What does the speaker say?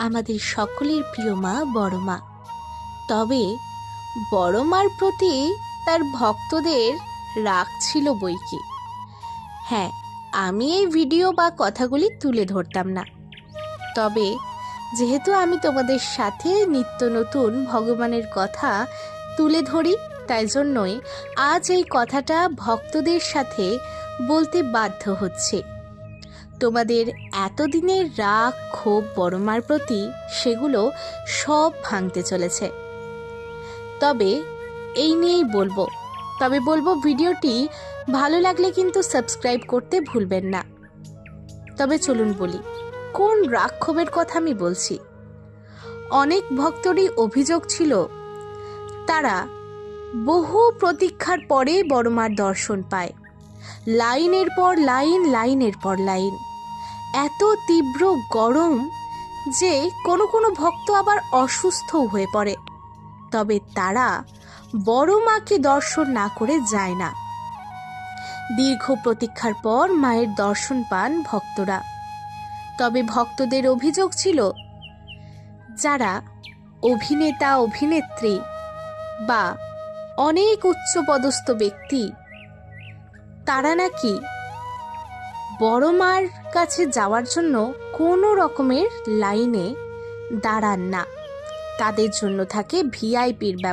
আমাদের সকলের প্রিয় মা বড় মা। তবে বড় মার প্রতি তার ভক্তদের রাগ ছিল বইকি। হ্যাঁ, আমি এই ভিডিও বা কথাগুলি তুলে ধরতাম না। তবে যেহেতু আমি তোমাদের সাথে নিত্য নতুন ভগবানের কথা তুলে ধরি, তাই জন্যই আজ এই কথাটা ভক্তদের সাথে বলতে বাধ্য হচ্ছে। তোমাদের এতদিনের রাগ ক্ষোভ বড় মার প্রতি, সেগুলো সব ভাঙতে চলেছে। তবে এই নিয়েই বলবো। ভিডিওটি ভালো লাগলে কিন্তু সাবস্ক্রাইব করতে ভুলবেন না। তবে চলুন বলি, কোন রাগ ক্ষোভের কথা আমি বলছি। অনেক ভক্তরই অভিযোগ ছিল, তারা বহু প্রতীক্ষার পরে বড় মার দর্শন পায়। লাইনের পর লাইন, লাইনের পর লাইন। এত তীব্র গরম যে কোনো কোনো ভক্ত আবার অসুস্থও হয়ে পড়ে। তবে তারা বড় মাকে দর্শন না করে যায় না। দীর্ঘ প্রতীক্ষার পর মায়ের দর্শন পান ভক্তরা। তবে ভক্তদের অভিযোগ ছিল, যারা অভিনেতা অভিনেত্রী বা অনেক উচ্চপদস্থ ব্যক্তি, তারা নাকি বড় মার কাছে যাওয়ার জন্য কোনো রকমের লাইনে দাঁড়ান না। তাদের জন্য থাকে ভিআইপির ব্যবস্থা।